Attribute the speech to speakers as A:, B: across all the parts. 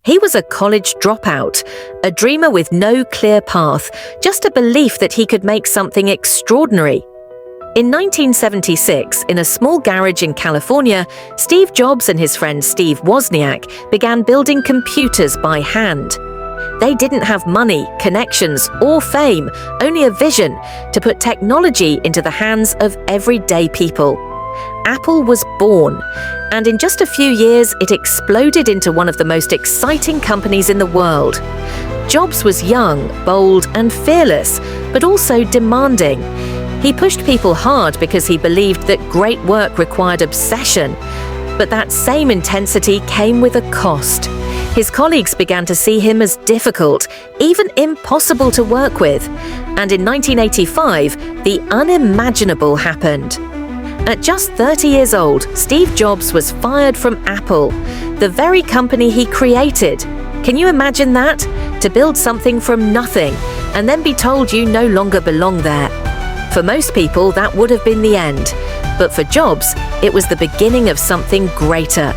A: He was a college dropout, a dreamer with no clear path, just a belief that he could make something extraordinary. In 1976, in a small garage in California, Steve Jobs and his friend Steve Wozniak began building computers by hand. They didn't have money, connections, or fame, only a vision to put technology into the hands of everyday people. Apple was born, and in just a few years, it exploded into one of the most exciting companies in the world. Jobs was young, bold, and fearless, but also demanding. He pushed people hard because he believed that great work required obsession, but that same intensity came with a cost. His colleagues began to see him as difficult, even impossible to work with. And in 1985, the unimaginable happened. At just 30 years old, Steve Jobs was fired from Apple, the very company he created. Can you imagine that? To build something from nothing and then be told you no longer belong there. For most people, that would have been the end. But for Jobs, it was the beginning of something greater.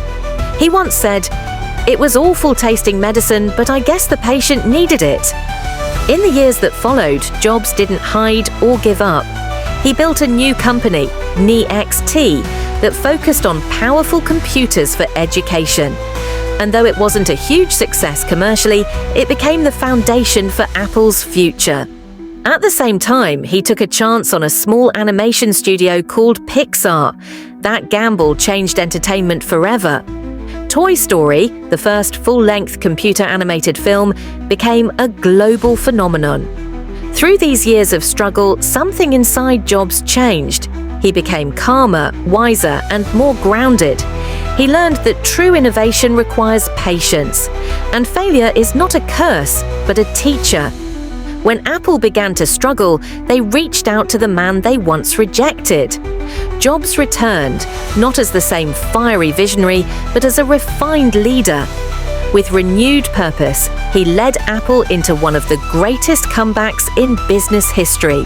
A: He once said, "It was awful tasting medicine, but I guess the patient needed it." In the years that followed, Jobs didn't hide or give up. He built a new company, NeXT, that focused on powerful computers for education. And though it wasn't a huge success commercially, it became the foundation for Apple's future. At the same time, he took a chance on a small animation studio called Pixar. That gamble changed entertainment forever. Toy Story, the first full-length computer-animated film, became a global phenomenon. Through these years of struggle, something inside Jobs changed. He became calmer, wiser, and more grounded. He learned that true innovation requires patience, and failure is not a curse, but a teacher. When Apple began to struggle, they reached out to the man they once rejected. Jobs returned, not as the same fiery visionary, but as a refined leader. With renewed purpose, he led Apple into one of the greatest comebacks in business history.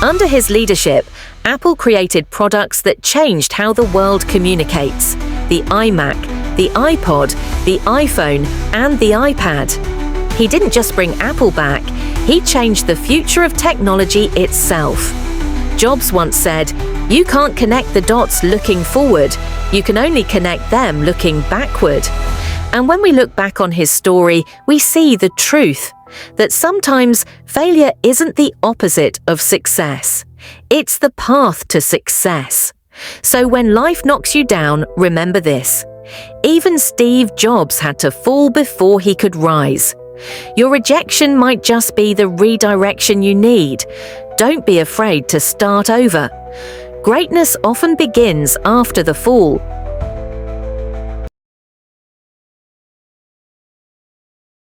A: Under his leadership, Apple created products that changed how the world communicates: the iMac, the iPod, the iPhone, and the iPad. He didn't just bring Apple back, he changed the future of technology itself. Jobs once said, "You can't connect the dots looking forward, you can only connect them looking backward." And when we look back on his story, we see the truth, that sometimes failure isn't the opposite of success. It's the path to success. So when life knocks you down, remember this: even Steve Jobs had to fall before he could rise. Your rejection might just be the redirection you need. Don't be afraid to start over. Greatness often begins after the fall,